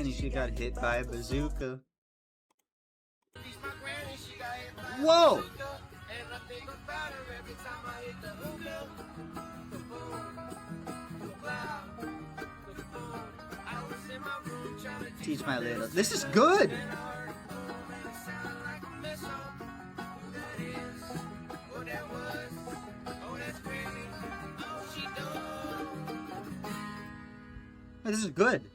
and she got hit by a bazooka. Whoa! Teach my little. This is good! This is good.